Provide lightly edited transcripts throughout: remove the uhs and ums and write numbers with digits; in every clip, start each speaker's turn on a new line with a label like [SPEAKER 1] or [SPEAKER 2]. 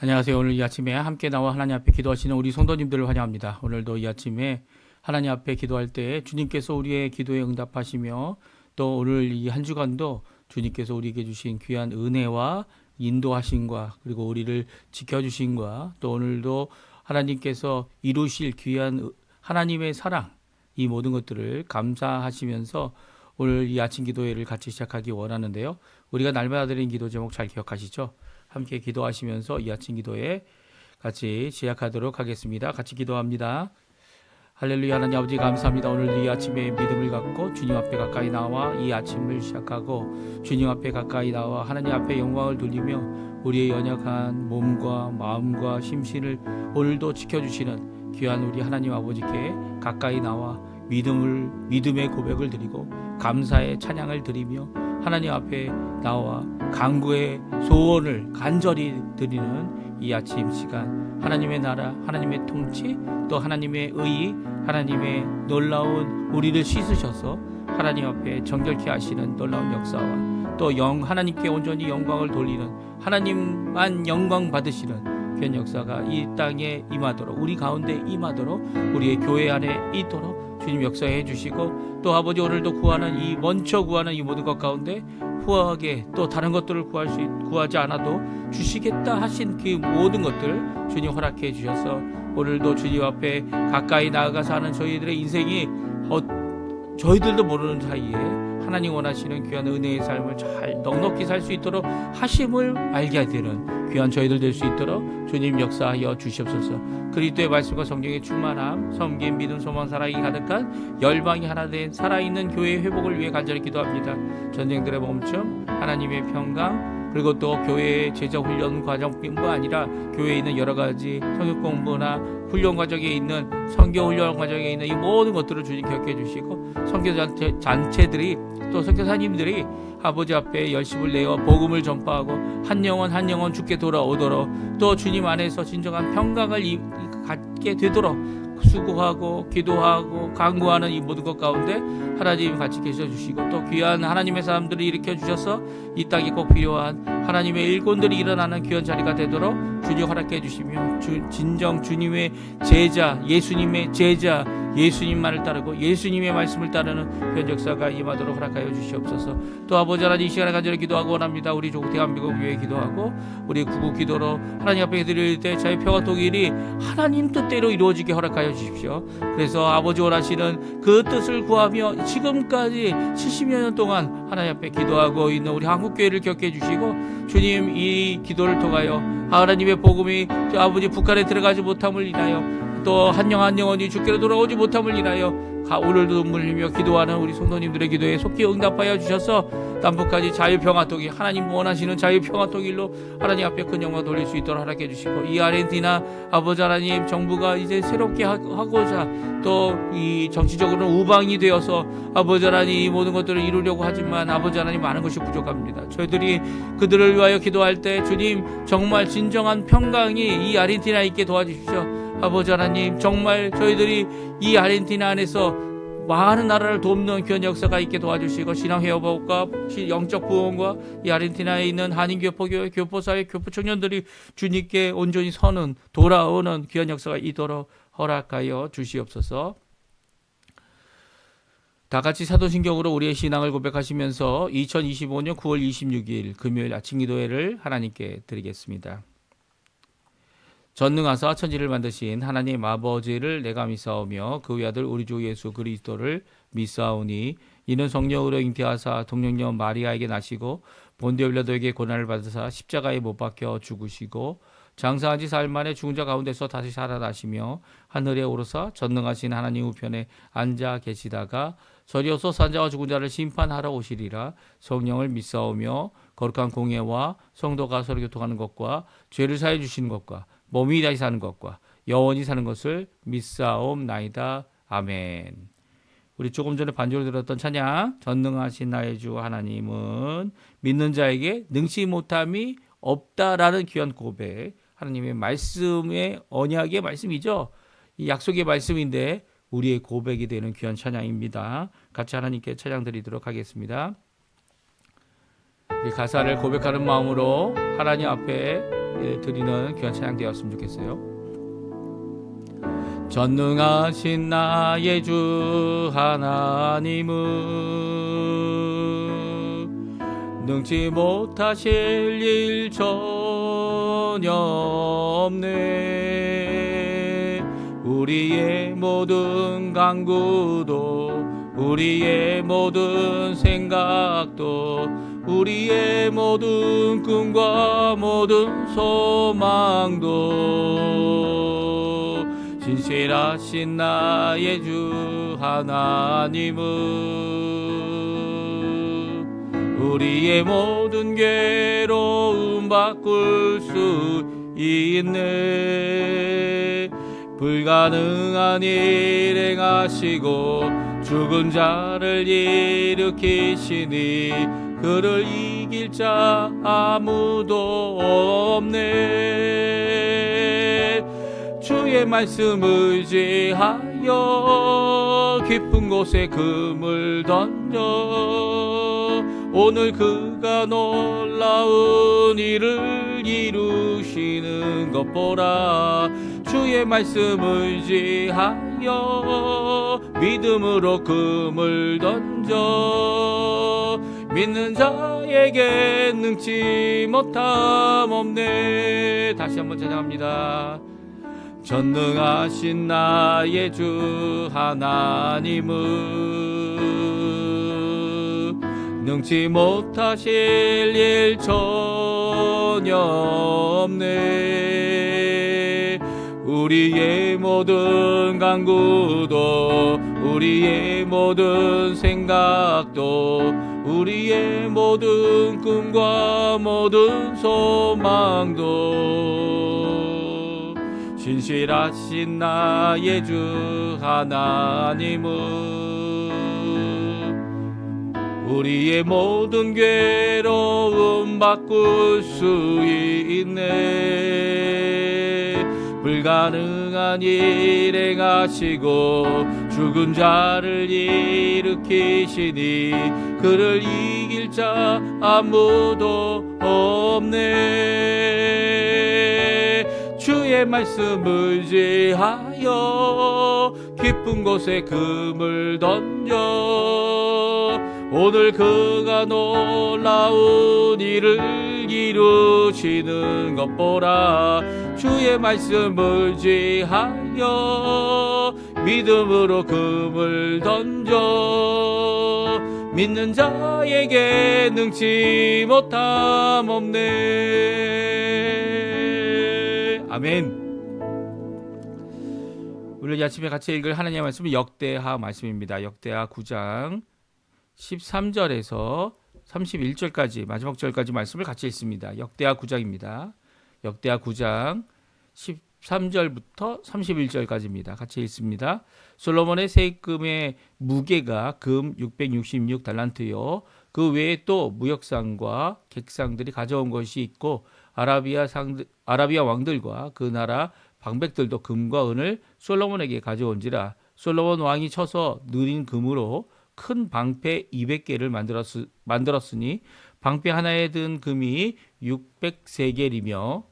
[SPEAKER 1] 안녕하세요. 오늘 이 아침에 함께 나와 하나님 앞에 기도하시는 우리 성도님들을 환영합니다. 오늘도 이 아침에 하나님 앞에 기도할 때 주님께서 우리의 기도에 응답하시며 또 오늘 이 한 주간도 주님께서 우리에게 주신 귀한 은혜와 인도하심과 그리고 우리를 지켜주심과 또 오늘도 하나님께서 이루실 귀한 하나님의 사랑 이 모든 것들을 감사하시면서 오늘 이 아침 기도회를 같이 시작하기 원하는데요. 우리가 날마다 드린 기도 제목 잘 기억하시죠? 함께 기도하시면서 이 아침 기도회 같이 시작하도록 하겠습니다. 같이 기도합니다. 할렐루야. 하나님 아버지 감사합니다. 오늘 이 아침에 믿음을 갖고 주님 앞에 가까이 나와 이 아침을 시작하고 주님 앞에 가까이 나와 하나님 앞에 영광을 돌리며 우리의 연약한 몸과 마음과 심신을 오늘도 지켜주시는 귀한 우리 하나님 아버지께 가까이 나와 믿음의 고백을 드리고 감사의 찬양을 드리며 하나님 앞에 나와 간구의 소원을 간절히 드리는 이 아침 시간, 하나님의 나라, 하나님의 통치, 또 하나님의 의, 하나님의 놀라운 우리를 씻으셔서 하나님 앞에 정결케 하시는 놀라운 역사와 또 하나님께 온전히 영광을 돌리는 하나님만 영광 받으시는 그런 역사가 이 땅에 임하도록, 우리 가운데 임하도록, 우리의 교회 안에 있도록 주님 역사해 주시고, 또 아버지 오늘도 먼저 구하는 이 모든 것 가운데 후하게 또 다른 것들을 구하지 않아도 주시겠다 하신 그 모든 것들 주님 허락해 주셔서 오늘도 주님 앞에 가까이 나아가서 하는 저희들의 인생이 저희들도 모르는 사이에 하나님 원하시는 귀한 은혜의 삶을 잘 넉넉히 살 수 있도록 하심을 알게 되는 귀한 저희들 될 수 있도록 주님 역사하여 주시옵소서. 그리스도의 말씀과 성령의 충만함, 섬김, 믿음, 소망, 사랑이 가득한 열방이 하나 된 살아있는 교회의 회복을 위해 간절히 기도합니다. 전쟁들의 멈춤, 하나님의 평강, 그리고 또 교회의 제자 훈련 과정뿐만 아니라 교회에 있는 여러 가지 성역 공부나 훈련 과정에 있는 선교 훈련 과정에 있는 이 모든 것들을 주님 기억해 주시고, 선교 단체들이 또 선교사님들이 아버지 앞에 열심을 내어 복음을 전파하고 한 영혼 주께 돌아오도록, 또 주님 안에서 진정한 평강을 갖게 되도록 수고하고 기도하고 간구하는 이 모든 것 가운데 하나님 같이 계셔 주시고, 또 귀한 하나님의 사람들을 일으켜 주셔서 이 땅에 꼭 필요한 하나님의 일꾼들이 일어나는 귀한 자리가 되도록 주님 허락해 주시며, 진정 주님의 제자, 예수님의 제자, 예수님만을 따르고 예수님의 말씀을 따르는 그런 역사가 임하도록 허락하여 주시옵소서. 또 아버지 하나님 이 시간에 간절히 기도하고 원합니다. 우리 조국 대한민국 위해 기도하고 우리 구국 기도로 하나님 앞에 드릴 때 자유 평화 통일이 하나님 뜻대로 이루어지게 허락하여 주십시오. 그래서 아버지 원하시는 그 뜻을 구하며 지금까지 70여 년 동안 하나님 앞에 기도하고 있는 우리 한국교회를 기억해 주시고, 주님 이 기도를 통하여 하나님의 복음이 아버지 북한에 들어가지 못함을 인하여 또 한 영혼이 주께로 돌아오지 못함을 인하여 오늘도 눈물 흘리며 기도하는 우리 성도님들의 기도에 속히 응답하여 주셔서 남북한이 자유평화통일, 하나님 원하시는 자유평화통일로 하나님 앞에 큰 영광 돌릴 수 있도록 허락해 주시고, 이 아르헨티나 아버지 하나님 정부가 이제 새롭게 하고자 또 이 정치적으로는 우방이 되어서 아버지 하나님 이 모든 것들을 이루려고 하지만 아버지 하나님 많은 것이 부족합니다. 저희들이 그들을 위하여 기도할 때 주님 정말 진정한 평강이 이 아르헨티나에 있게 도와주십시오. 아버지 하나님 정말 저희들이 이 아르헨티나 안에서 많은 나라를 돕는 귀한 역사가 있게 도와주시고, 신앙 회복과 영적 부흥과 이 아르헨티나에 있는 한인교포교회, 교포사회, 교포청년들이 주님께 온전히 서는 돌아오는 귀한 역사가 있도록 허락하여 주시옵소서. 다 같이 사도신경으로 우리의 신앙을 고백하시면서 2025년 9월 26일 금요일 아침 기도회를 하나님께 드리겠습니다. 전능하사 천지를 만드신 하나님 아버지를 내가 믿사오며 그 외아들 우리 주 예수 그리스도를 믿사오니, 이는 성령으로 잉태하사 동정녀 마리아에게 나시고 본디오 빌라도에게 고난을 받으사 십자가에 못 박혀 죽으시고 장사한 지 사흘 만에 죽은 자 가운데서 다시 살아나시며 하늘에 오르사 전능하신 하나님 우편에 앉아 계시다가 저리어서 산자와 죽은 자를 심판하러 오시리라. 성령을 믿사오며 거룩한 공예와 성도가 서로 교통하는 것과 죄를 사해 주시는 것과 몸이 다시 사는 것과 영원히 사는 것을 믿사옵나이다. 아멘. 우리 조금 전에 반주로 들었던 찬양, 전능하신 나의 주 하나님은 믿는 자에게 능치 못함이 없다라는 귀한 고백, 하나님의 말씀의 언약의 말씀이죠. 이 약속의 말씀인데 우리의 고백이 되는 귀한 찬양입니다. 같이 하나님께 찬양 드리도록 하겠습니다. 이 가사를 고백하는 마음으로 하나님 앞에 드리는 귀한 찬양 되었으면 좋겠어요. 전능하신 나의 주 하나님은 능치 못하실 일 전혀 없네. 우리의 모든 간구도 우리의 모든 생각도 우리의 모든 꿈과 모든 소망도 진실하신 나의 주 하나님은 우리의 모든 괴로움 바꿀 수 있네. 불가능한 일 행하시고 죽은 자를 일으키시니 그를 이길 자 아무도 없네. 주의 말씀 의지하여 깊은 곳에 금을 던져 오늘 그가 놀라운 일을 이루시는 것 보라. 주의 말씀 의지하여 믿음으로 금을 던져 믿는 자에게 능치 못함 없네. 다시 한번 찬양합니다. 전능하신 나의 주 하나님은 능치 못하실 일 전혀 없네. 우리의 모든 간구도 우리의 모든 생각도 우리의 모든 꿈과 모든 소망도 진실하신 나의 주 하나님은 우리의 모든 괴로움 바꿀 수 있네. 불가능한 일 행하시고 죽은 자를 일으키시니 그를 이길 자 아무도 없네. 주의 말씀 의지하여 깊은 곳에 금을 던져 오늘 그가 놀라운 일을 이루시는 것 보라. 주의 말씀 의지하여 믿음으로 금을 던져 믿는 자에게 능치 못함 없네. 아멘. 오늘 아침에 같이 읽을 하나님의 말씀은 역대하 말씀입니다. 역대하 9장 13절에서 31절까지 마지막 절까지 말씀을 같이 읽습니다. 역대하 9장입니다. 역대하 9장 13절부터 31절까지입니다. 같이 읽습니다. 솔로몬의 세금의 무게가 금 666달란트요. 그 외에 또 무역상과 객상들이 가져온 것이 있고 아라비아 왕들과 그 나라 방백들도 금과 은을 솔로몬에게 가져온지라. 솔로몬 왕이 쳐서 느린 금으로 큰 방패 200개를 만들었으니 방패 하나에 든 금이 600세겔이며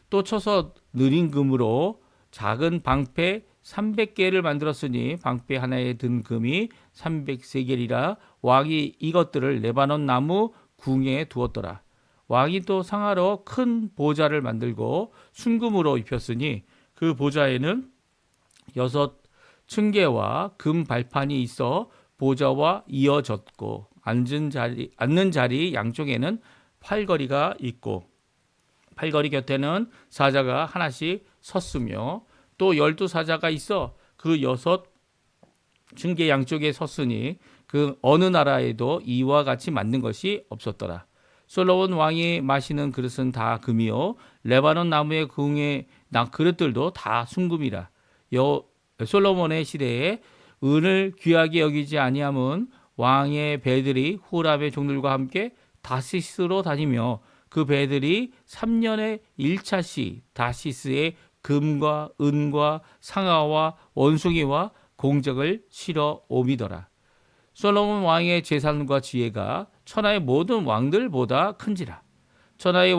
[SPEAKER 1] 또 쳐서 느린 금으로 작은 방패 300개를 만들었으니 방패 하나에 든 금이 300세겔이라. 왕이 이것들을 레바논 나무 궁에 두었더라. 왕이 또 상하로 큰 보좌를 만들고 순금으로 입혔으니 그 보좌에는 6 층계와 금 발판이 있어 보좌와 이어졌고 앉는 자리 양쪽에는 팔걸이가 있고 팔걸이 곁에는 사자가 하나씩 섰으며 또 12사자가 있어 그 6 층계 양쪽에 섰으니 그 어느 나라에도 이와 같이 만든 것이 없었더라. 솔로몬 왕이 마시는 그릇은 다 금이요 레바논 나무의 궁의 그릇들도 다 순금이라. 솔로몬의 시대에 은을 귀하게 여기지 아니함은 왕의 배들이 후람의 종들과 함께 다시스로 다니며 그 배들이 3년에 1차씩 다시스에 금과 은과 상아와 원숭이와 공적을 실어 옮이더라. 솔로몬 왕의 재산과 지혜가 천하의 모든 왕들보다 큰지라. 천하의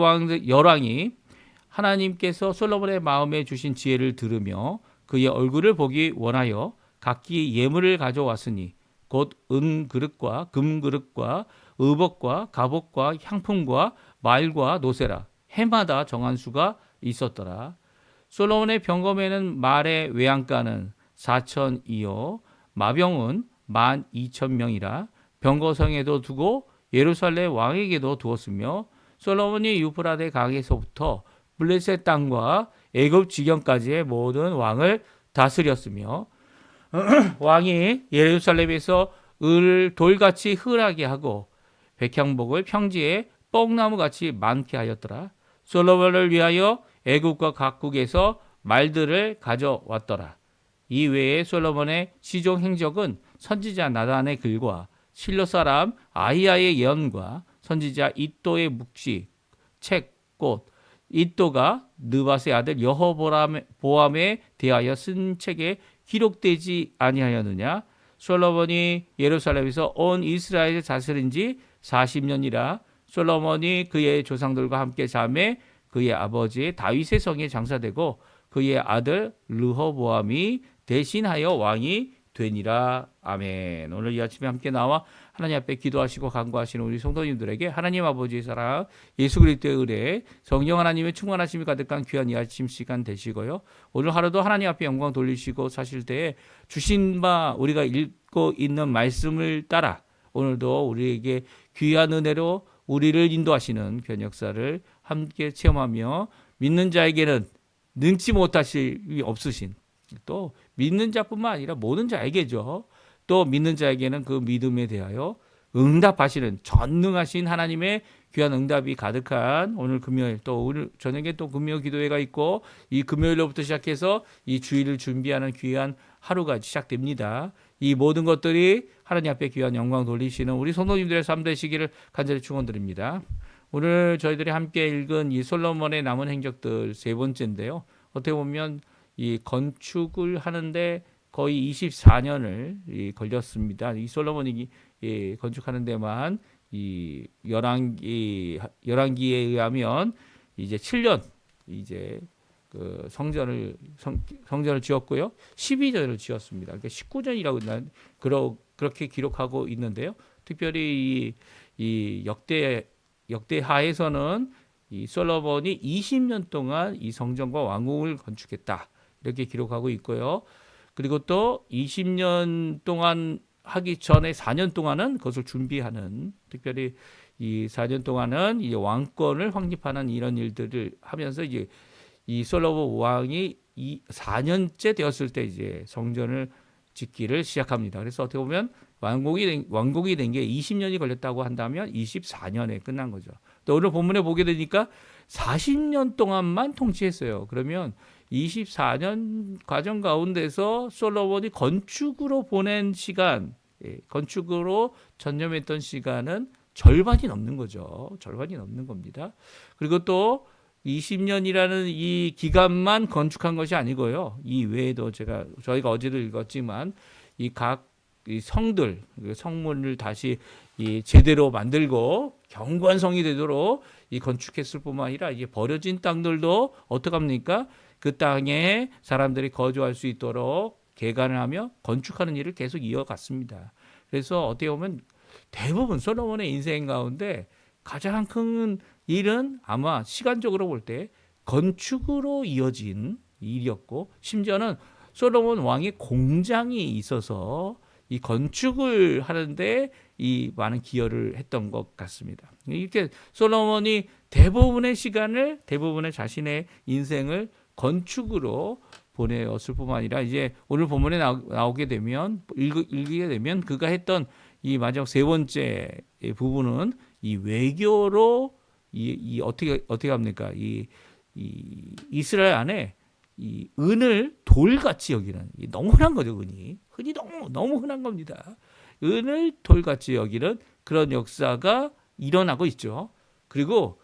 [SPEAKER 1] 열왕이 하나님께서 솔로몬의 마음에 주신 지혜를 들으며 그의 얼굴을 보기 원하여 각기 예물을 가져왔으니 곧 은 그릇과 금 그릇과 의복과 갑옷과 향품과 말과 노새라. 해마다 정한 수가 있었더라. 솔로몬의 병검에는 말의 외양간은 4,000이요 마병은 12,000명이라. 병거성에도 두고 예루살렘 왕에게도 두었으며 솔로몬이 유프라데 강에서부터 블레셋 땅과 애굽 지경까지의 모든 왕을 다스렸으며 왕이 예루살렘에서 을 돌같이 흔하게 하고 백향목을 평지에 뽕나무같이 많게 하였더라. 솔로몬을 위하여 애굽과 각국에서 말들을 가져왔더라. 이 외에 솔로몬의 시종 행적은 선지자 나단의 글과 실로 사람 아히야의 예언과 선지자 이또의 묵시 책 곧 이또가 느밧의 아들 여호보암에 대하여 쓴 책에 기록되지 아니하였느냐. 솔로몬이 예루살렘에서 온 이스라엘을 다스린 지 40년이라. 솔로몬이 그의 조상들과 함께 잠에 그의 아버지 다윗의 성에 장사되고 그의 아들 르호보암이 대신하여 왕이 되니라. 아멘. 오늘 이 아침에 함께 나와 하나님 앞에 기도하시고 간구하시는 우리 성도님들에게 하나님 아버지의 사랑, 예수 그리스도의 은혜, 성령 하나님의 충만하심이 가득한 귀한 이 아침 시간 되시고요. 오늘 하루도 하나님 앞에 영광 돌리시고 사실 때에 주신 바 우리가 읽고 있는 말씀을 따라 오늘도 우리에게 귀한 은혜로 우리를 인도하시는 귀한 역사를 함께 체험하며 믿는 자에게는 능치 못하실 없으신 또 믿는 자뿐만 아니라 모든 자에게죠. 또 믿는 자에게는 그 믿음에 대하여 응답하시는 전능하신 하나님의 귀한 응답이 가득한 오늘 금요일 또 오늘 저녁에 또 금요 기도회가 있고 이 금요일로부터 시작해서 이 주일을 준비하는 귀한 하루가 시작됩니다. 이 모든 것들이 하나님 앞에 귀한 영광 돌리시는 우리 성도님들의 삶 되시기를 간절히 축원드립니다. 오늘 저희들이 함께 읽은 이 솔로몬의 남은 행적들 세 번째인데요. 어떻게 보면 이 건축을 하는데 거의 24년을 걸렸습니다. 이 솔로몬이 건축하는 데만 이 열왕기에 의하면 이제 7년 이제 그 성전을 지었고요. 12전을 지었습니다. 그러니까 19전이라고 그렇게 기록하고 있는데요. 특별히 이 역대하에서는 이 솔로몬이 20년 동안 이 성전과 왕궁을 건축했다. 이렇게 기록하고 있고요. 그리고 또 20년 동안 하기 전에 4년 동안은 그것을 준비하는 특별히 이 4년 동안은 이제 왕권을 확립하는 이런 일들을 하면서 이제 이 솔로몬 왕이 이 4년째 되었을 때 이제 성전을 짓기를 시작합니다. 그래서 어떻게 보면 왕국이 된 게 20년이 걸렸다고 한다면 24년에 끝난 거죠. 또 오늘 본문에 보게 되니까 40년 동안만 통치했어요. 그러면 24년 과정 가운데서 솔로몬이 건축으로 보낸 시간, 건축으로 전념했던 시간은 절반이 넘는 거죠. 절반이 넘는 겁니다. 그리고 또 20년이라는 이 기간만 건축한 것이 아니고요. 이 외에도 저희가 어제도 읽었지만 이 각 성들, 성문을 다시 제대로 만들고 견고한 성이 되도록 이 건축했을 뿐만 아니라 이제 버려진 땅들도 어떡합니까? 그 땅에 사람들이 거주할 수 있도록 개간을 하며 건축하는 일을 계속 이어갔습니다. 그래서 어떻게 보면 대부분 솔로몬의 인생 가운데 가장 큰 일은 아마 시간적으로 볼 때 건축으로 이어진 일이었고 심지어는 솔로몬 왕의 공장이 있어서 이 건축을 하는데 이 많은 기여를 했던 것 같습니다. 이렇게 솔로몬이 대부분의 시간을 대부분의 자신의 인생을 건축으로 보내었을 뿐만 아니라 이제 오늘 본문에 나오게 되면 읽게 되면 그가 했던 이 마지막 세 번째 부분은 이 외교로 이 어떻게 합니까? 이 이스라엘 안에 이 은을 돌같이 여기는 너무 흔한 거죠. 은이 너무 흔한 겁니다. 은을 돌같이 여기는 그런 역사가 일어나고 있죠. 그리고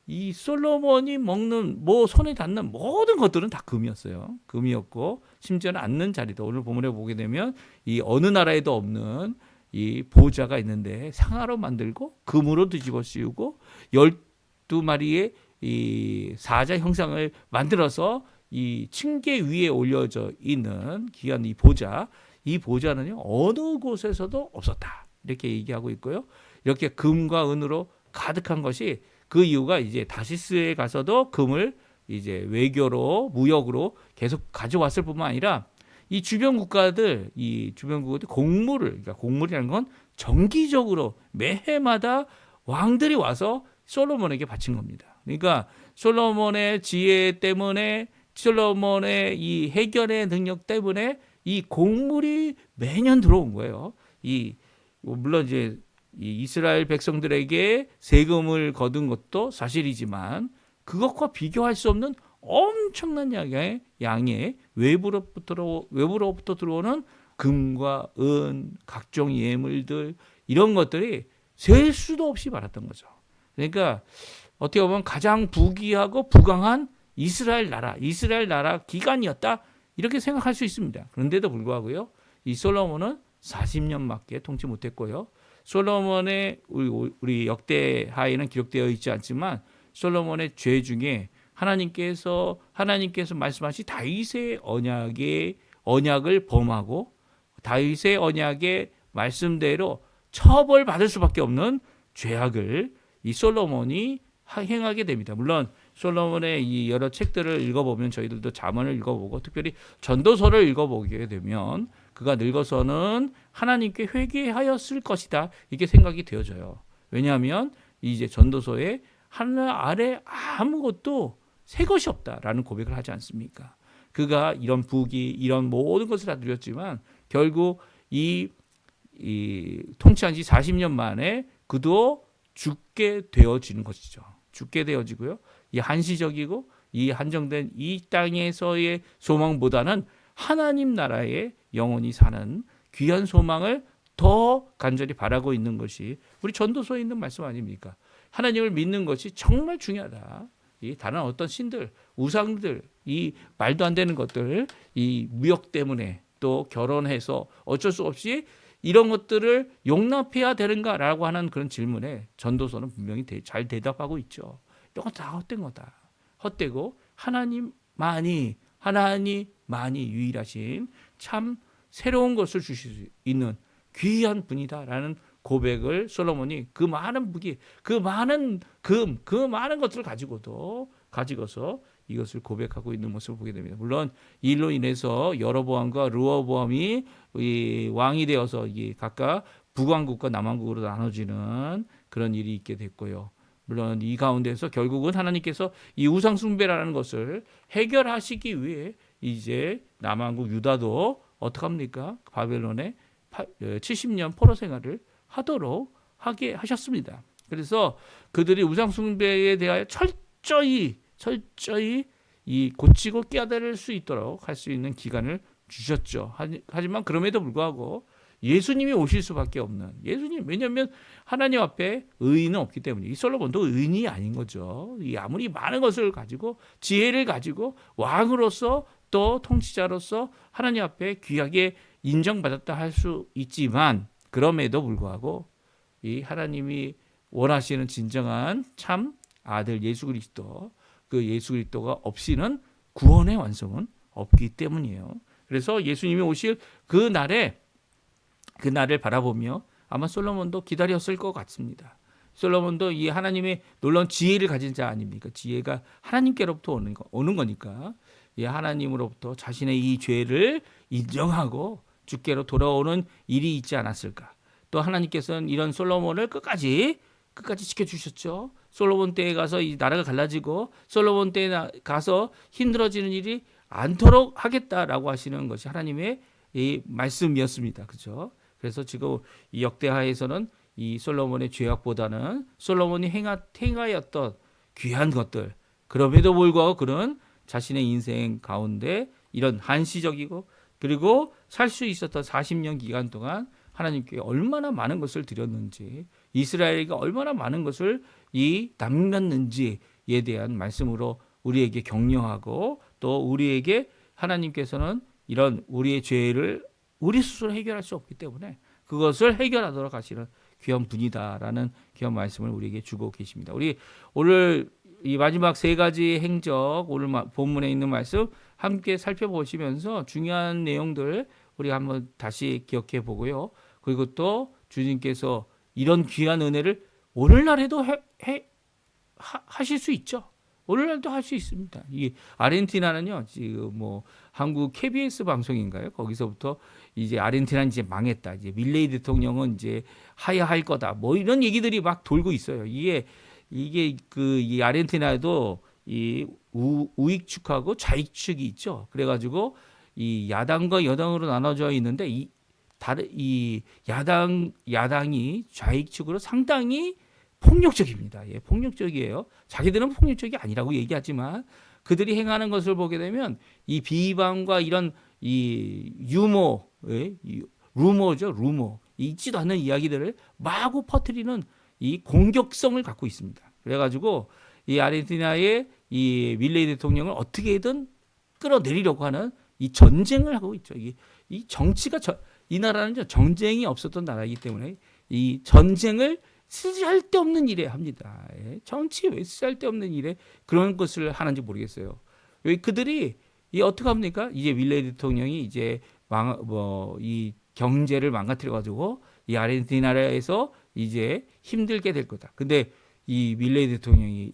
[SPEAKER 1] 이 솔로몬이 먹는 손에 닿는 모든 것들은 다 금이었어요. 금이었고 심지어는 앉는 자리도 오늘 본문에 보게 되면 이 어느 나라에도 없는 이 보좌가 있는데 상아로 만들고 금으로 뒤집어 씌우고 12마리의 이 사자 형상을 만들어서 이 층계 위에 올려져 있는 귀한 이 보좌는요 어느 곳에서도 없었다 이렇게 얘기하고 있고요. 이렇게 금과 은으로 가득한 것이 그 이유가 이제 다시스에 가서도 금을 이제 외교로 무역으로 계속 가져왔을 뿐만 아니라 이 주변 국가들 곡물을 그러니까 곡물이라는 건 정기적으로 매해마다 왕들이 와서 솔로몬에게 바친 겁니다. 그러니까 솔로몬의 지혜 때문에 솔로몬의 이 해결의 능력 때문에 이 곡물이 매년 들어온 거예요. 물론 이제 이 이스라엘 백성들에게 세금을 거둔 것도 사실이지만 그것과 비교할 수 없는 엄청난 양의 외부로부터 들어오는 금과 은, 각종 예물들 이런 것들이 셀 수도 없이 많았던 거죠. 그러니까 어떻게 보면 가장 부귀하고 부강한 이스라엘 나라 기간이었다 이렇게 생각할 수 있습니다. 그런데도 불구하고요, 이 솔로몬은 40년밖에 통치 못했고요. 솔로몬의 우리 역대하에는 기록되어 있지 않지만 솔로몬의 죄 중에 하나님께서 말씀하신 다윗의 언약을 범하고 다윗의 언약의 말씀대로 처벌받을 수밖에 없는 죄악을 이 솔로몬이 행하게 됩니다. 물론 솔로몬의 이 여러 책들을 읽어보면 저희들도 잠언을 읽어보고 특별히 전도서를 읽어보게 되면 그가 늙어서는 하나님께 회개하였을 것이다 이게 생각이 되어져요. 왜냐하면 이제 전도서에 하늘 아래 아무것도 새 것이 없다라는 고백을 하지 않습니까? 그가 이런 부귀 이런 모든 것을 다 누렸지만 결국 이 통치한 지 40년 만에 그도 죽게 되어지는 것이죠. 죽게 되어지고요. 이 한시적이고 이 한정된 이 땅에서의 소망보다는 하나님 나라에 영원히 사는 귀한 소망을 더 간절히 바라고 있는 것이 우리 전도서에 있는 말씀 아닙니까? 하나님을 믿는 것이 정말 중요하다. 이 다른 어떤 신들, 우상들, 이 말도 안 되는 것들, 이 무역 때문에 또 결혼해서 어쩔 수 없이 이런 것들을 용납해야 되는가라고 하는 그런 질문에 전도서는 분명히 잘 대답하고 있죠. 이건 다 헛된 거다. 헛되고 하나님만이 유일하신 참 새로운 것을 주실 수 있는 귀한 분이다라는 고백을 솔로몬이 그 많은 무기, 그 많은 금, 그 많은 것들을 가지고서 이것을 고백하고 있는 모습을 보게 됩니다. 물론 이 일로 인해서 여로보암과 르호보암이 왕이 되어서 각각 북왕국과 남왕국으로 나눠지는 그런 일이 있게 됐고요. 물론 이 가운데서 결국은 하나님께서 이 우상 숭배라는 것을 해결하시기 위해 이제 남왕국 유다도 어떻게 합니까? 바벨론에 70년 포로 생활을 하게 하셨습니다. 그래서 그들이 우상 숭배에 대하여 철저히 이 고치고 깨달을 수 있도록 할 수 있는 기간을 주셨죠. 하지만 그럼에도 불구하고 예수님이 오실 수밖에 없는 왜냐하면 하나님 앞에 의인은 없기 때문에 이 솔로몬도 의인이 아닌 거죠. 아무리 많은 것을 가지고 지혜를 가지고 왕으로서 또 통치자로서 하나님 앞에 귀하게 인정받았다 할 수 있지만 그럼에도 불구하고 이 하나님이 원하시는 진정한 참 아들 예수 그리스도 그 예수 그리스도가 없이는 구원의 완성은 없기 때문이에요. 그래서 예수님이 오실 그 날을 바라보며 아마 솔로몬도 기다렸을 것 같습니다. 솔로몬도 이 하나님의 놀라운 지혜를 가진 자 아닙니까? 지혜가 하나님께로부터 오는 거니까 이 하나님으로부터 자신의 이 죄를 인정하고 주께로 돌아오는 일이 있지 않았을까? 또 하나님께서는 이런 솔로몬을 끝까지 지켜주셨죠. 솔로몬 때에 가서 이 나라가 갈라지고 솔로몬 때에 가서 힘들어지는 일이 않도록 하겠다라고 하시는 것이 하나님의 이 말씀이었습니다. 그렇죠? 그래서 지금 이 역대하에서는 이 솔로몬의 죄악보다는 솔로몬이 행하였던 귀한 것들 그럼에도 불구하고 그는 자신의 인생 가운데 이런 한시적이고 그리고 살 수 있었던 40년 기간 동안 하나님께 얼마나 많은 것을 드렸는지 이스라엘에게 얼마나 많은 것을 남겼는지에 대한 말씀으로 우리에게 격려하고 또 우리에게 하나님께서는 이런 우리의 죄를 우리 스스로 해결할 수 없기 때문에 그것을 해결하도록 하시는 귀한 분이다라는 귀한 말씀을 우리에게 주고 계십니다. 우리 오늘 이 마지막 세 가지 행적 오늘 본문에 있는 말씀 함께 살펴보시면서 중요한 내용들 우리 한번 다시 기억해 보고요. 그리고 또 주님께서 이런 귀한 은혜를 오늘날에도 하실 수 있죠. 오늘날도 할 수 있습니다. 이 아르헨티나는요, 지금 뭐 한국 KBS 방송인가요? 거기서부터 이제 아르헨티나는 이제 망했다. 이제 밀레이 대통령은 이제 하야할 거다. 뭐 이런 얘기들이 막 돌고 있어요. 이게 이 아르헨티나에도 이 우익축하고 좌익축이 있죠. 그래가지고 이 야당과 여당으로 나눠져 있는데 이 야당이 좌익축으로 상당히 폭력적입니다. 예, 폭력적이에요. 자기들은 폭력적이 아니라고 얘기하지만 그들이 행하는 것을 보게 되면 이 비방과 이런 이 루머죠, 루머. 있지도 않는 이야기들을 마구 퍼뜨리는 이 공격성을 갖고 있습니다. 그래가지고 이 아르헨티나의 이 밀레이 대통령을 어떻게든 끌어내리려고 하는 이 전쟁을 하고 있죠. 이 정치가 이 나라는 전쟁이 없었던 나라이기 때문에 이 전쟁을 쓸데없는 일에 합니다. 정치 왜 쓸데없는 일에 그런 것을 하는지 모르겠어요. 그들이 어떻게 합니까? 이제 밀레이 대통령이 이제 이 경제를 망가뜨려 가지고 이 아르헨티나에서 이제 힘들게 될 거다. 근데 이 밀레이 대통령이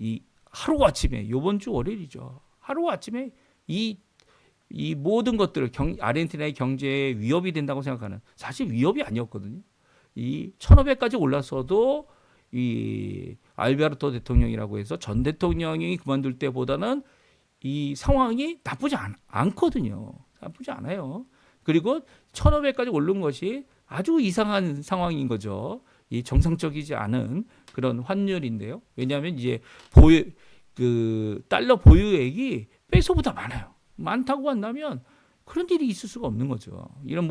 [SPEAKER 1] 이 하루 아침에 이번 주 월요일이죠. 하루 아침에 이 모든 것들을 아르헨티나의 경제에 위협이 된다고 생각하는 사실 위협이 아니었거든요. 이 1500까지 올랐어도 이 알베르토 대통령이라고 해서 전 대통령이 그만둘 때보다는 이 상황이 나쁘지 않거든요. 나쁘지 않아요. 그리고 1500까지 오른 것이 아주 이상한 상황인 거죠. 이 정상적이지 않은 그런 환율인데요. 왜냐하면 이제 달러 보유액이 페소보다 많아요. 많다고 한다면 그런 일이 있을 수가 없는 거죠. 이런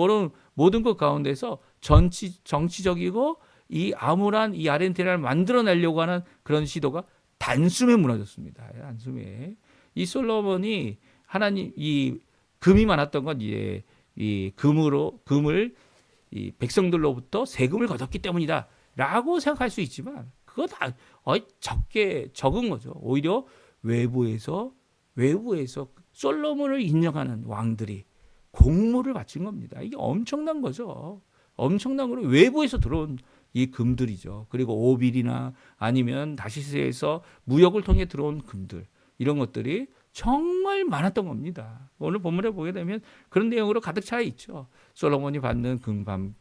[SPEAKER 1] 모든 것 가운데서 정치적이고 이 암울한 이 아르헨티나를 만들어내려고 하는 그런 시도가 단숨에 무너졌습니다. 단숨에. 이 솔로몬이 하나님 이 금이 많았던 건 이제 이 금을 이 백성들로부터 세금을 거뒀기 때문이다라고 생각할 수 있지만 그거 다 적은 거죠. 오히려 외부에서 솔로몬을 인정하는 왕들이 공모를 바친 겁니다. 이게 엄청난 거죠. 엄청난 거로 외부에서 들어온 이 금들이죠. 그리고 오빌이나 아니면 다시스에서 무역을 통해 들어온 금들 이런 것들이 정말 많았던 겁니다. 오늘 본문에 보게 되면 그런 내용으로 가득 차 있죠. 솔로몬이 받는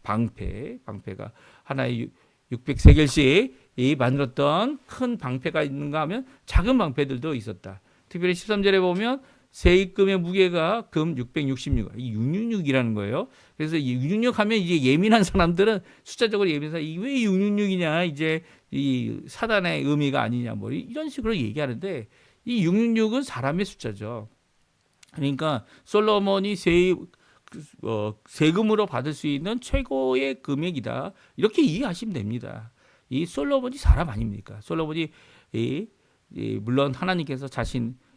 [SPEAKER 1] 방패가 하나에 600세겔씩 이 만들었던 큰 방패가 있는가 하면 작은 방패들도 있었다. 특별히 13절에 보면 세입금의 무게가 금 666, 이 666이라는 거예요. 그래서 이 666 하면 이제 예민한 사람들은 숫자적으로 예민해서 왜 666이냐 이제 이 사단의 의미가 아니냐 뭐 이런 식으로 얘기하는데 이 666은 사람의 숫자죠. 그러니까 솔로몬이 세금으로 받을 수 있는 최고의 금액이다. 이렇게 이해하시면 됩니다. 이 솔로몬이 사람 아닙니까? 솔로몬이 물론 하나님께서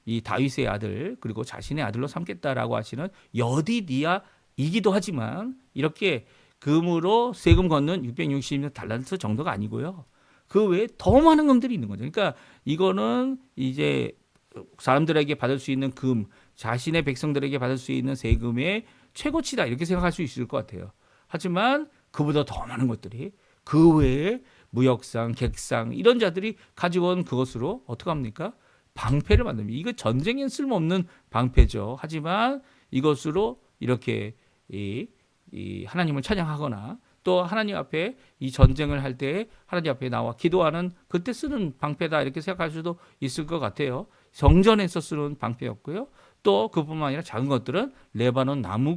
[SPEAKER 1] 이 다윗의 아들 그리고 자신의 아들로 삼겠다라고 하시는 여디디아이기도 하지만 이렇게 금으로 세금 걷는 660달란트 정도가 아니고요. 그 외에 더 많은 금들이 있는 거죠. 그러니까 이거는 이제 사람들에게 받을 수 있는 금, 자신의 백성들에게 받을 수 있는 세금의 최고치다 이렇게 생각할 수 있을 것 같아요. 하지만 그보다 더 많은 것들이 그 외에 무역상, 객상 이런 자들이 가지고 온 그것으로 어떻게 합니까? 방패를 만듭니다. 이거 전쟁엔 쓸모없는 방패죠. 하지만 이것으로 이렇게 이 하나님을 찬양하거나 또 하나님 앞에 이 전쟁을 할 때 하나님 앞에 나와 기도하는 그때 쓰는 방패다 이렇게 생각할 수도 있을 것 같아요. 성전에서 쓰는 방패였고요. 또 그뿐만 아니라 작은 것들은 레바논 나무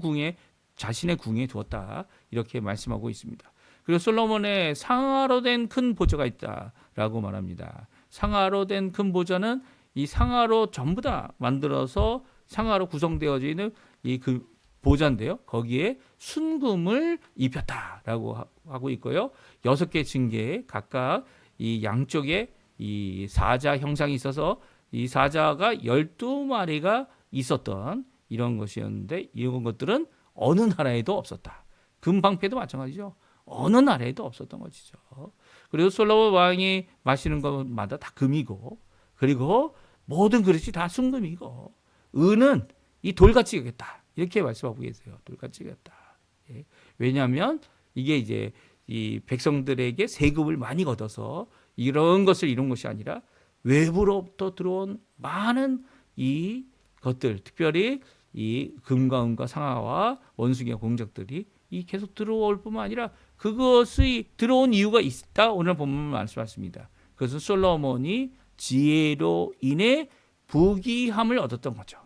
[SPEAKER 1] 자신의 궁에 두었다 이렇게 말씀하고 있습니다. 그리고 솔로몬의 상아로 된 큰 보좌가 있다라고 말합니다. 상아로 된 큰 보좌는 이 상아로 전부 다 만들어서 상아로 구성되어져 있는 이 그 보좌인데요. 거기에 순금을 입혔다라고 하고 있고요. 6개 징계 각각 이 양쪽에 이 사자 형상이 있어서 이 사자가 12마리가 있었던 이런 것이었는데 이런 것들은 어느 나라에도 없었다. 금방패도 마찬가지죠. 어느 나라에도 없었던 것이죠. 그리고 솔로몬 왕이 마시는 것마다 다 금이고 그리고 모든 그릇이 다 순금이고 은은 이 돌같이 여겼다. 이렇게 말씀하고 계세요. 돌같이 여겼다. 예. 왜냐하면 이게 이제 이 백성들에게 세금을 많이 걷어서 이런 것을 이룬 것이 아니라 외부로부터 들어온 많은 이 것들, 특별히 이 금과 은과 상아와 원숭이와 공적들이 이 계속 들어올 뿐만 아니라 그것이 들어온 이유가 있다. 오늘 본문 말씀하십니다. 그것은 솔로몬이 지혜로 인해 부귀함을 얻었던 거죠.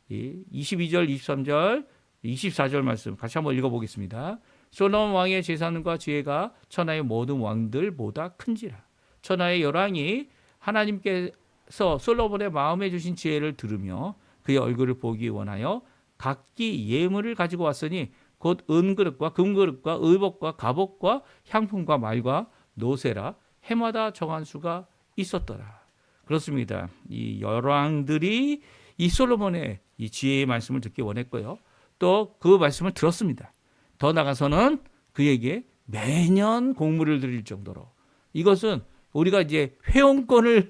[SPEAKER 1] 22절, 23절, 24절 말씀 같이 한번 읽어보겠습니다. 솔로몬 왕의 재산과 지혜가 천하의 모든 왕들보다 큰지라. 천하의 열왕이 하나님께서 솔로몬의 마음에 주신 지혜를 들으며 그의 얼굴을 보기 원하여 각기 예물을 가지고 왔으니 곧 은그릇과 금그릇과 의복과 갑옷과 향품과 말과 노새라 해마다 정한 수가 있었더라. 그렇습니다. 이 열왕들이 이 솔로몬의 이 지혜의 말씀을 듣기 원했고요. 또 그 말씀을 들었습니다. 더 나가서는 그에게 매년 공물을 드릴 정도로 이것은 우리가 이제 회원권을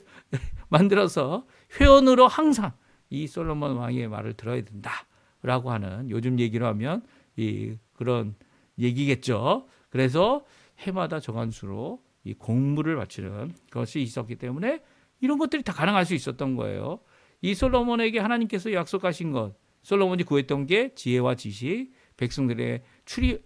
[SPEAKER 1] 만들어서 회원으로 항상 이 솔로몬 왕의 말을 들어야 된다라고 하는 요즘 얘기로 하면 이 그런 얘기겠죠. 그래서 해마다 정한 수로 이 공물을 바치는 것이 있었기 때문에 이런 것들이 다 가능할 수 있었던 거예요. 이 솔로몬에게 하나님께서 약속하신 것, 솔로몬이 구했던 게 지혜와 지식, 백성들의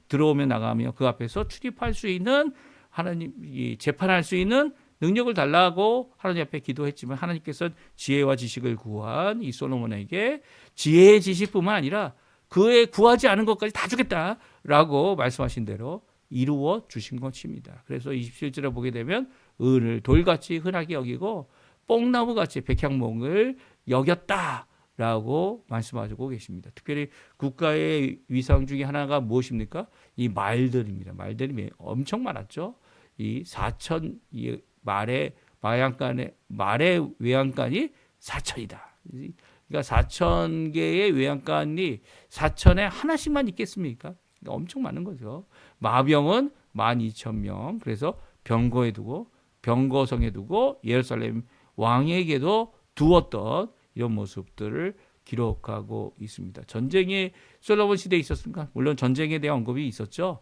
[SPEAKER 1] 들어오며 나가며 그 앞에서 출입할 수 있는 하나님 재판할 수 있는 능력을 달라고 하나님 앞에 기도했지만 하나님께서 지혜와 지식을 구한 이 솔로몬에게 지혜의 지식뿐만 아니라 그의 구하지 않은 것까지 다 주겠다라고 말씀하신 대로 이루어 주신 것입니다. 그래서 27절에 보게 되면 은을 돌같이 흔하게 여기고 뽕나무같이 백향목을 여겼다라고 말씀하시고 계십니다. 특별히 국가의 위상 중에 하나가 무엇입니까? 이 말들입니다. 말들이 엄청 많았죠. 이 4천 말의 외양간이 4천이다. 그러니까 4천 개의 외양간이 4천에 하나씩만 있겠습니까? 그러니까 엄청 많은 거죠. 마병은 12,000명. 그래서 병거성에 두고 예루살렘 왕에게도 두었던 이런 모습들을 기록하고 있습니다. 전쟁이 솔로몬 시대에 있었습니까? 물론 전쟁에 대한 언급이 있었죠.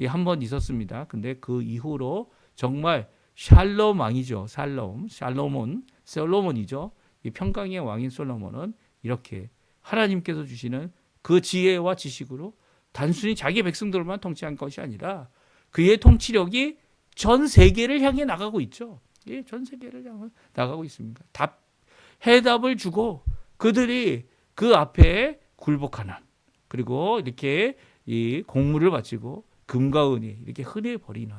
[SPEAKER 1] 한 번 있었습니다. 근데 그 이후로 정말 샬롬 왕이죠. 솔로몬이죠. 이 평강의 왕인 솔로몬은 이렇게 하나님께서 주시는 그 지혜와 지식으로 단순히 자기 백성들만 통치한 것이 아니라 그의 통치력이 전 세계를 향해 나가고 있죠. 예, 전 세계를 향해 나가고 있습니다. 해답을 주고 그들이 그 앞에 굴복하는 그리고 이렇게 이 공물을 바치고 금과 은이 이렇게 흔해 버리는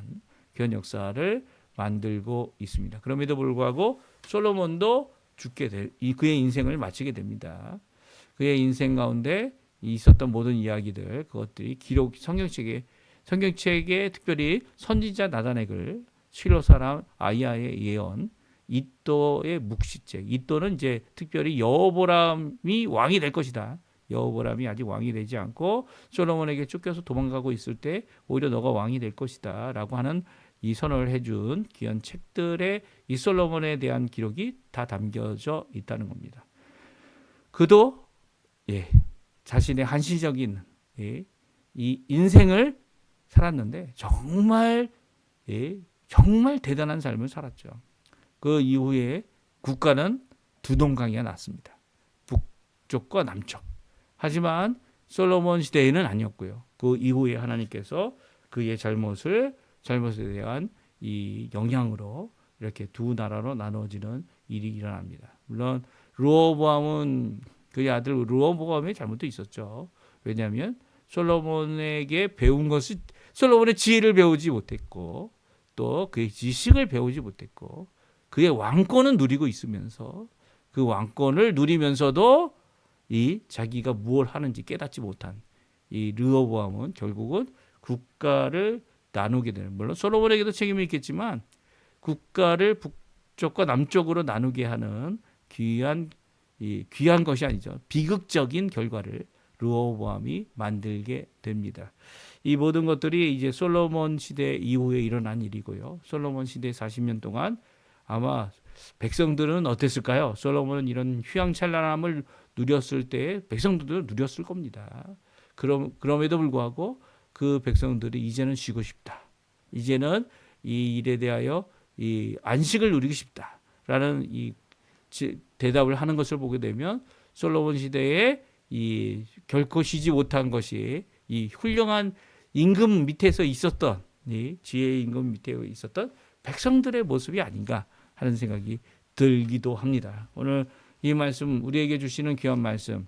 [SPEAKER 1] 그런 역사를 만들고 있습니다. 그럼에도 불구하고 솔로몬도 그의 인생을 마치게 됩니다. 그의 인생 가운데 있었던 모든 이야기들 그것들이 성경책에 특별히 선지자 나다넥을 실로 사람 아이야의 예언 이또의 묵시책 이또는 이제 특별히 여호보람이 왕이 될 것이다. 여호보람이 아직 왕이 되지 않고 솔로몬에게 쫓겨서 도망가고 있을 때 오히려 너가 왕이 될 것이다 라고 하는 이 선언을 해준 귀한 책들에 이 솔로몬에 대한 기록이 다 담겨져 있다는 겁니다. 그도 자신의 한시적인 이 인생을 살았는데 정말 대단한 삶을 살았죠. 그 이후에 국가는 두 동강이가 났습니다. 북쪽과 남쪽. 하지만 솔로몬 시대에는 아니었고요. 그 이후에 하나님께서 그의 잘못에 대한 이 영향으로 이렇게 두 나라로 나눠지는 일이 일어납니다. 물론 르호보암은 그의 아들 르호보암의 잘못도 있었죠. 왜냐하면 솔로몬에게 배운 것이 솔로몬의 지혜를 배우지 못했고 또 그의 지식을 배우지 못했고 그의 왕권은 누리고 있으면서 그 왕권을 누리면서도 이 자기가 무엇을 하는지 깨닫지 못한 이 르호보암은 결국은 국가를 나누게 되는 물론 솔로몬에게도 책임이 있겠지만 국가를 북쪽과 남쪽으로 나누게 하는 귀한 것이 아니죠. 비극적인 결과를 르호보암이 만들게 됩니다. 이 모든 것들이 이제 솔로몬 시대 이후에 일어난 일이고요. 솔로몬 시대 40년 동안 아마 백성들은 어땠을까요? 솔로몬은 이런 휘황찬란함을 누렸을 때 백성들도 누렸을 겁니다. 그럼에도 불구하고 그 백성들이 이제는 쉬고 싶다. 이제는 이 일에 대하여 이 안식을 누리고 싶다라는 이 대답을 하는 것을 보게 되면 솔로몬 시대에 이 결코 쉬지 못한 것이 이 훌륭한 임금 밑에서 있었던 이 지혜의 임금 밑에 있었던 백성들의 모습이 아닌가 하는 생각이 들기도 합니다. 오늘 이 말씀 우리에게 주시는 귀한 말씀,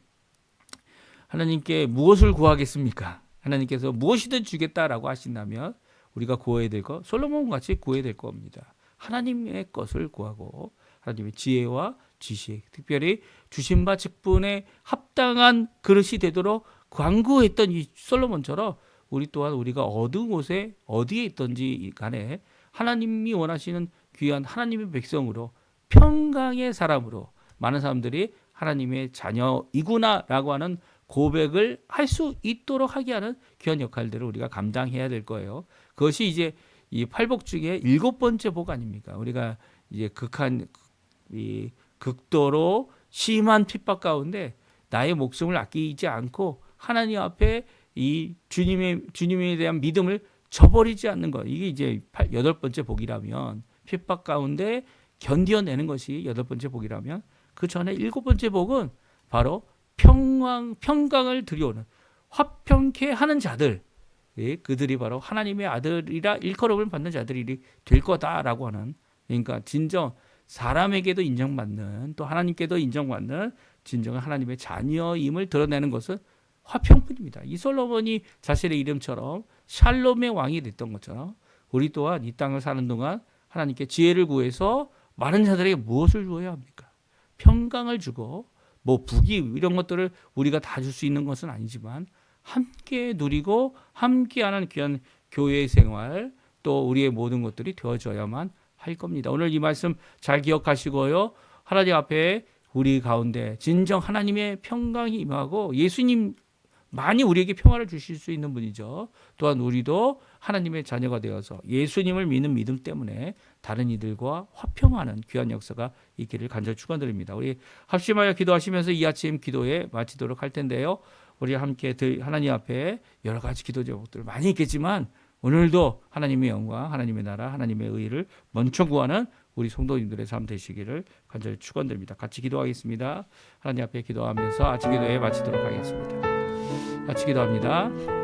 [SPEAKER 1] 하나님께 무엇을 구하겠습니까? 하나님께서 무엇이든 주겠다라고 하신다면 우리가 구해야 될 것, 솔로몬 같이 구해야 될 겁니다. 하나님의 것을 구하고 하나님의 지혜와 지식, 특별히 주신 바 직분에 합당한 그릇이 되도록 간구했던 이 솔로몬처럼 우리 또한 우리가 어느 곳에 어디에 있든지 간에 하나님이 원하시는 귀한 하나님의 백성으로 평강의 사람으로 많은 사람들이 하나님의 자녀이구나라고 하는 고백을 할 수 있도록 하게 하는 귀한 역할들을 우리가 감당해야 될 거예요. 그것이 이제 이 팔복 중에 7번째 복 아닙니까? 우리가 이제 이 극도로 심한 핍박 가운데 나의 목숨을 아끼지 않고 하나님 앞에 이 주님에 대한 믿음을 저버리지 않는 것. 이게 이제 8번째 복이라면, 핍박 가운데 견뎌내는 것이 8번째 복이라면, 그 전에 7번째 복은 바로 평강을 들여오는 화평케 하는 자들, 그들이 바로 하나님의 아들이라 일컬음을 받는 자들이 될 거다라고 하는, 그러니까 진정 사람에게도 인정받는, 또 하나님께도 인정받는 진정한 하나님의 자녀임을 드러내는 것은 화평뿐입니다. 이 솔로몬이 자신의 이름처럼 샬롬의 왕이 됐던 것처럼 우리 또한 이 땅을 사는 동안 하나님께 지혜를 구해서 많은 자들에게 무엇을 주어야 합니까? 평강을 주고, 뭐 부귀 이런 것들을 우리가 다 줄 수 있는 것은 아니지만 함께 누리고 함께하는 귀한 교회 생활, 또 우리의 모든 것들이 되어져야만 할 겁니다. 오늘 이 말씀 잘 기억하시고요. 하나님 앞에 우리 가운데 진정 하나님의 평강이 임하고, 예수님 많이 우리에게 평화를 주실 수 있는 분이죠. 또한 우리도 하나님의 자녀가 되어서 예수님을 믿는 믿음 때문에 다른 이들과 화평하는 귀한 역사가 있기를 간절히 축원드립니다. 우리 합심하여 기도하시면서 이 아침 기도에 마치도록 할 텐데요. 우리 함께 하나님 앞에 여러 가지 기도 제목들 많이 있겠지만 오늘도 하나님의 영광, 하나님의 나라, 하나님의 의를 먼저 구하는 우리 성도님들의 삶 되시기를 간절히 축원드립니다. 같이 기도하겠습니다. 하나님 앞에 기도하면서 아침 기도에 마치도록 하겠습니다. 같이 기도합니다.